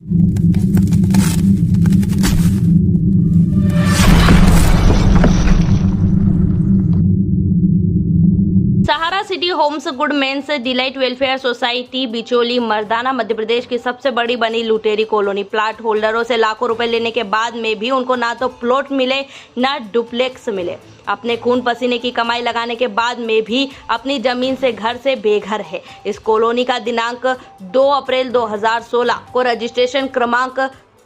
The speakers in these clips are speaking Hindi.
सहारा city homes good men's delight welfare society Bichauli Mardana Madhya Pradesh की सबसे बड़ी बनी लुटेरी कॉलोनी। प्लाट होल्डरों से लाखों रुपए लेने के बाद में भी उनको ना तो प्लॉट मिले ना डुप्लेक्स मिले। अपने खून पसीने की कमाई लगाने के बाद में भी अपनी जमीन से घर से बेघर है। इस कॉलोनी का दिनांक 2 अप्रैल 2016 को रजिस्ट्रेशन क्रमांक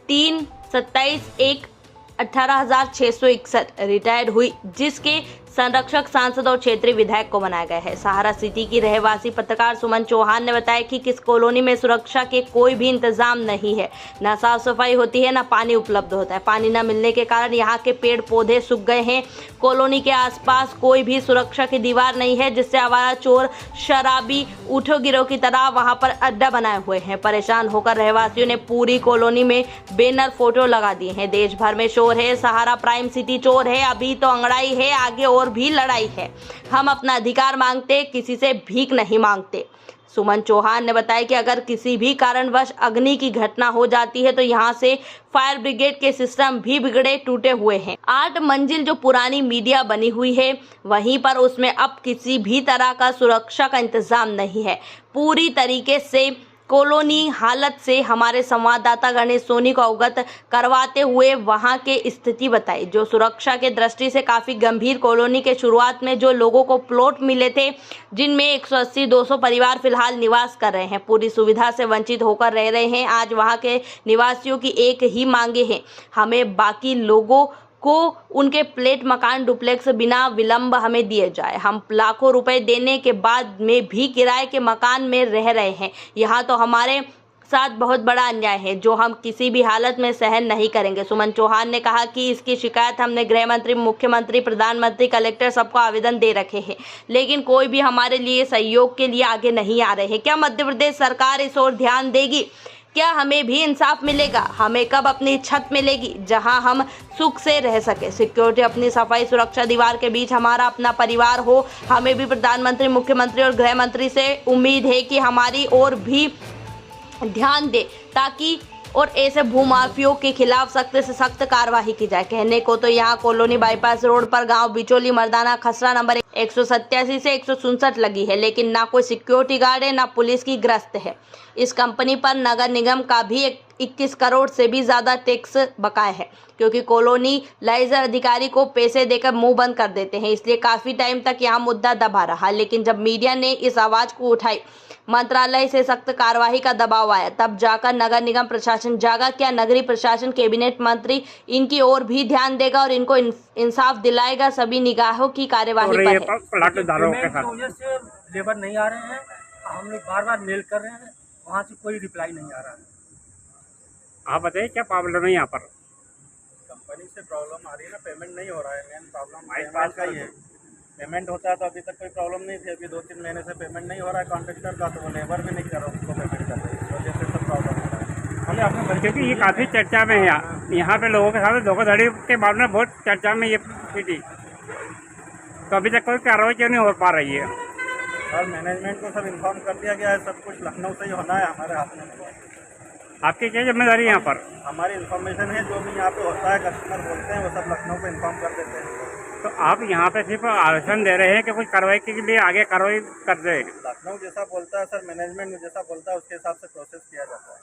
327/1/18,661 रिटायर्ड हुई, जिसके संरक्षक सांसद और क्षेत्रीय विधायक को बनाया गया है। सहारा सिटी की रहवासी पत्रकार सुमन चौहान ने बताया कि इस कॉलोनी में सुरक्षा के कोई भी इंतजाम नहीं है, न साफ सफाई होती है, न पानी उपलब्ध होता है। पानी न मिलने के कारण यहाँ के पेड़ पौधे सूख गए हैं। कॉलोनी के आसपास कोई भी सुरक्षा की दीवार नहीं है, जिससे आवारा चोर शराबी उठो गिरोह की तरह वहाँ पर अड्डा बनाए हुए हैं। परेशान होकर रहवासियों ने पूरी कॉलोनी में बैनर फोटो लगा दिए हैं। देश भर में शोर है, सहारा प्राइम सिटी चोर है, अभी तो अंगड़ाई है, आगे और भी लड़ाई है। हम अपना अधिकार मांगते, किसी से भीख नहीं मांगते। सुमन चौहान ने बताया कि अगर किसी भी कारणवश अग्नि की घटना हो जाती है तो यहाँ से फायर ब्रिगेड के सिस्टम भी बिगड़े टूटे हुए हैं। 8 मंजिल जो पुरानी मीडिया बनी हुई है, वहीं पर उसमें अब किसी भी तरह का सुरक्षा का इंतजाम नहीं है। पूरी तरीके से कॉलोनी हालत से हमारे संवाददाता गणेश सोनी को अवगत करवाते हुए वहां के स्थिति बताई, जो सुरक्षा के दृष्टि से काफी गंभीर। कॉलोनी के शुरुआत में जो लोगों को प्लॉट मिले थे, जिनमें 180-200 परिवार फिलहाल निवास कर रहे हैं, पूरी सुविधा से वंचित होकर रह रहे हैं। आज वहां के निवासियों की एक ही मांगे हैं, हमें बाकी लोगों को उनके प्लेट मकान डुप्लेक्स बिना विलंब हमें दिए जाए। हम लाखों रुपए देने के बाद में भी किराए के मकान में रह रहे हैं। यहाँ तो हमारे साथ बहुत बड़ा अन्याय है, जो हम किसी भी हालत में सहन नहीं करेंगे। सुमन चौहान ने कहा कि इसकी शिकायत हमने गृह मंत्री, मुख्यमंत्री, प्रधानमंत्री, कलेक्टर सबको आवेदन दे रखे हैं, लेकिन कोई भी हमारे लिए सहयोग के लिए आगे नहीं आ रहे हैं। क्या मध्य प्रदेश सरकार इस ओर ध्यान देगी? क्या हमें भी इंसाफ मिलेगा? हमें कब अपनी छत मिलेगी जहां हम सुख से रह सके? सिक्योरिटी, अपनी सफाई, सुरक्षा, दीवार के बीच हमारा अपना परिवार हो। हमें भी प्रधानमंत्री, मुख्यमंत्री और गृह मंत्री से उम्मीद है कि हमारी ओर भी ध्यान दे, ताकि और ऐसे भूमाफियों के खिलाफ सख्त से सख्त कार्रवाई की जाए। कहने को तो यहाँ कॉलोनी बाईपास रोड पर गांव बिचौली मर्दाना खसरा नंबर 187 से 167 लगी है, लेकिन ना कोई सिक्योरिटी गार्ड है, ना पुलिस की गश्त है। इस कंपनी पर नगर निगम का भी 21 करोड़ से भी ज्यादा टैक्स बकाया है, क्योंकि कॉलोनी लाइजर अधिकारी को पैसे देकर मुंह बंद कर देते हैं। इसलिए काफी टाइम तक यहाँ मुद्दा दबा रहा, लेकिन जब मीडिया ने इस आवाज को उठाई, मंत्रालय से सख्त कार्रवाई का दबाव आया, तब जाकर नगर निगम प्रशासन जागा। क्या नगरीय प्रशासन, कैबिनेट मंत्री इनकी ओर भी ध्यान देगा और इनको इंसाफ दिलाएगा? सभी निगाहों की कार्यवाही पर है। लेबर नहीं आ रहे हैं, हम लोग बार-बार मेल कर रहे हैं, वहाँ से कोई रिप्लाई नहीं आ रहा है। आप बताइए क्या प्रॉब्लम है यहाँ पर? कंपनी से प्रॉब्लम आ रही है ना, पेमेंट नहीं हो रहा है। मेन प्रॉब्लम पेमेंट का ही है। पेमेंट होता है तो अभी तक कोई प्रॉब्लम नहीं थी। अभी 2-3 महीने से पेमेंट नहीं हो रहा है कॉन्ट्रैक्टर का, तो वो लेबर भी नहीं कर रहा, उसको पेमेंट कर रहा है। इस वजह से सब प्रॉब्लम हो रहा है। क्योंकि ये काफ़ी चर्चा में है यहाँ पे, लोगों के साथ धोखाधड़ी के बारे में बहुत चर्चा में ये सिटी, तो अभी तक कोई कार्रवाई क्यों नहीं हो पा रही है? और मैनेजमेंट को सब इन्फॉर्म कर दिया गया है, सब कुछ लखनऊ से ही होना है, हमारे हाथ में। आपकी क्या जिम्मेदारी है यहाँ पर? हमारी इन्फॉर्मेशन है, जो भी यहाँ पे होता है, कस्टमर बोलते हैं, वो सब लखनऊ को इन्फॉर्म कर देते हैं। तो आप यहाँ पे सिर्फ आश्वासन दे रहे हैं कि कुछ कार्रवाई के लिए आगे कार्रवाई कर दे? लखनऊ जैसा बोलता है सर, मैनेजमेंट जैसा बोलता है, उसके हिसाब से प्रोसेस किया जाता है।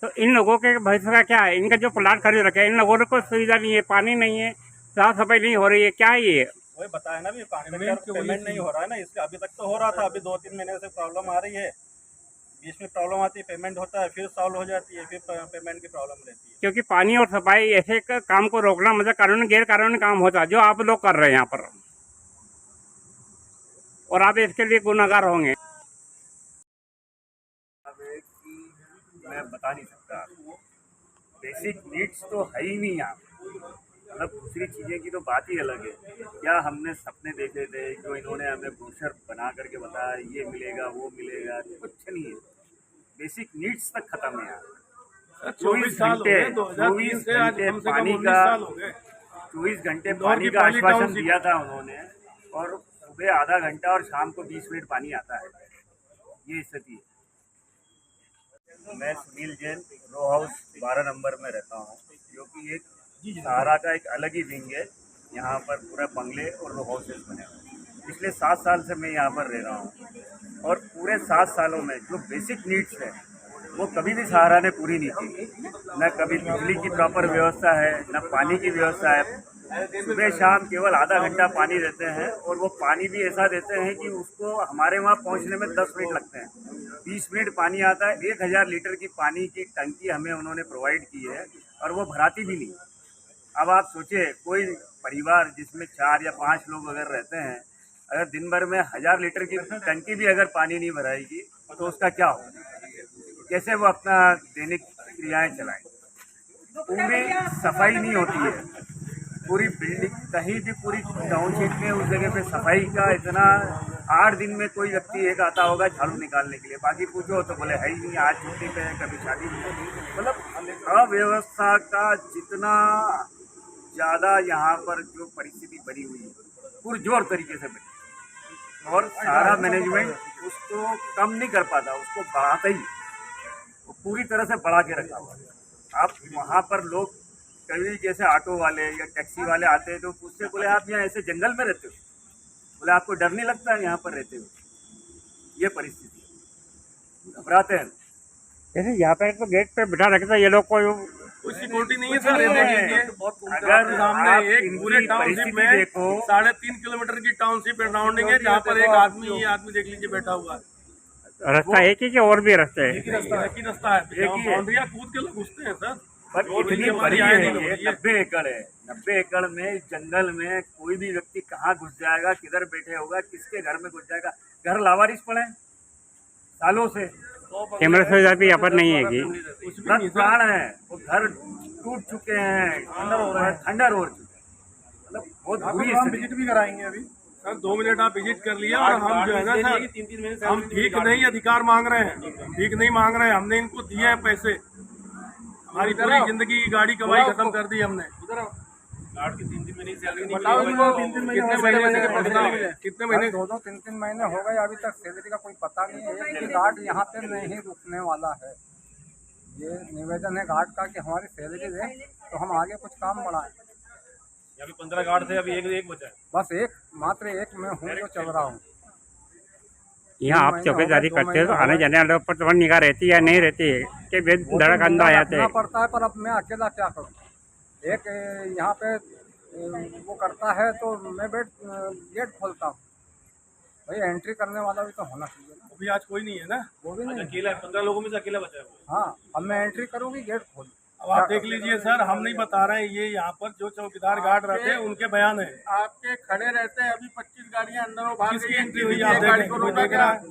तो इन लोगों के भविष्य का क्या है? इनका जो प्लाट खरीद रखे हैं, इन लोगों को सुविधा नहीं है, पानी नहीं है, साफ सफाई नहीं हो रही है, क्या है ये? वही बताया ना, भी पेमेंट नहीं हो रहा है ना, इसका अभी तक तो हो रहा था, अभी 2-3 महीने से प्रॉब्लम आ रही है। बीच में प्रॉब्लम आती है, पेमेंट होता है, फिर सॉल्व हो जाती है, फिर पेमेंट की प्रॉब्लम रहती है। क्योंकि पानी और सफाई ऐसे काम को रोकना मतलब कानूनी गैर कानूनी काम होता है, जो आप लोग कर रहे हैं यहाँ पर, और आप इसके लिए गुनहगार होंगे। मैं बता नहीं सकता, बेसिक नीड्स तो है ही नहीं यहाँ, मतलब दूसरी चीज़ें की तो बात ही अलग है। क्या हमने सपने देखे थे, जो इन्होंने हमें ब्रोशर बना करके बताया ये मिलेगा वो मिलेगा, कुछ नहीं है। बेसिक नीड्स तक खत्म है यहाँ। 24 घंटे पानी का आश्वासन दिया था उन्होंने, और सुबह आधा घंटा और शाम को 20 मिनट पानी आता है, ये स्थिति है। मैं Sunil Jain row house 12 number में रहता हूँ, जो कि एक सहारा का एक अलग ही विंग है। यहाँ पर पूरा बंगले और रो हाउसेस बने हुए हैं। पिछले 7 साल से मैं यहाँ पर रह रहा हूँ और पूरे 7 सालों में जो बेसिक नीड्स है वो कभी भी सहारा ने पूरी नहीं की। न कभी बिजली की प्रॉपर व्यवस्था है, न पानी की व्यवस्था है। सुबह शाम केवल आधा घंटा पानी देते हैं और वो पानी भी ऐसा देते हैं कि उसको हमारे वहाँ पहुँचने में 10 मिनट लगते हैं। 20 मिनट पानी आता है। 1000 लीटर की पानी की टंकी हमें उन्होंने प्रोवाइड की है और वो भराती भी नहीं। अब आप सोचिए, कोई परिवार जिसमें 4 या 5 लोग अगर रहते हैं, अगर दिन भर में 1000 लीटर की टंकी भी अगर पानी नहीं भराएगी तो उसका क्या होगा? कैसे वो अपना दैनिक क्रियाएं चलाएं? पूरी सफाई नहीं होती है, पूरी बिल्डिंग कहीं भी पूरी टाउनशिप में उस जगह पे सफाई का इतना 8 दिन में कोई व्यक्ति एक आता होगा झाड़ू निकालने के लिए, बाकी पूछो तो बोले है ही नहीं, आज छुट्टी पे है, कभी शादी में। मतलब अव्यवस्था का जितना ज़्यादा यहाँ पर जो परिस्थिति बनी हुई है पुरजोर तरीके से बनी और सारा मैनेजमेंट उसको कम नहीं कर पाता, उसको बढ़ाता ही, वो पूरी तरह से बढ़ा के रखा हुआ है। आप वहाँ पर लोग कभी जैसे ऑटो वाले या टैक्सी वाले आते हैं तो उससे बोले आप यहाँ ऐसे जंगल में रहते हो, बोले आपको डर नहीं लगता है यहाँ पर रहते हुए? ये परिस्थिति है, घबराते हैं। जैसे यहाँ पे तो गेट पे बिठा रखता है ये लोग, कोई सिक्योरिटी नहीं है सर रहने के लिए। अगर सामने आप एक इनकी पूरे टाउनशिप परिस्थिति में देखो, 3.5 किलोमीटर की टाउनशिप राउंडिंग है, जहाँ पर एक आदमी ये आदमी देख लीजिए बैठा हुआ है। रास्ता एक ही कि और भी रास्ते हैं? एक ही रास्ता है, एक ही है। बाउंड्रियाँ कूद के लोग घुसते हैं सर। पर इतनी बड़ी है ये, 90 एकड़ है। 90 एकड़ में जंगल में कोई भी व्यक्ति कहाँ घुस जाएगा, किधर बैठे होगा, किसके घर में घुस जाएगा? घर लावारिस पड़े सालों से, कैमरा सुविधा भी यहाँ पर नहीं है कि दस प्राण है, वो घर टूट चुके हैं, खंडर हो रहा है, खंडर हो चुके हैं। मतलब बहुत बुरी स्थिति। विजिट भी कराएंगे अभी सर 2 मिनट आप विजिट कर लिए और हम जो है ना सर 3 महीने से हम ठीक नहीं अधिकार मांग रहे हैं, ठीक नहीं मांग रहे हैं। हमने इनको दिए हैं पैसे, हमारी पूरी जिंदगी की गाड़ी कमाई खत्म कर दी हमने। गार्ड की 3 महीने सैलरी नहीं बताओ मिली। इनको 3 कितने महीने से कितने महीने 2-3 महीने हो गए, अभी तक सैलरी का कोई पता नहीं है। एक भी गार्ड यहाँ पे नहीं रुकने वाला है। ये निवेदन है गार्ड का कि हमारी सैलरी दे तो हम आगे कुछ काम बढ़ाएं। अभी 15 गार्ड थे, अभी एक बचा है। बस मात्र एक मैं हूँ जो चल रहा हूँ। यहाँ आप चौकीदारी करते हो तो आने जाने वालों पर तुम्हारी निगाह रहती है या नहीं रहती है कि धड़क अंदर आ जाते हैं? पड़ता है, पर अब मैं अकेला क्या करूँ? एक यहाँ पे वो करता है तो मैं गेट खोलता हूँ। भाई एंट्री करने वाला भी तो होना चाहिए ना। अभी आज कोई नहीं है ना, वो भी नहीं। अकेला है, 15 लोगों में से अकेला बचा है वो। हाँ, अब मैं एंट्री करूँगी, गेट खोल। अब आप देख लीजिए सर, हम नहीं बता रहे हैं, ये यहाँ पर जो चौकीदार गार्ड रहते हैं उनके बयान है। आपके खड़े रहते हैं, अभी 25 गाड़ियाँ अंदर और बाहर किसकी एंट्री हुई आप देख रहे हैं?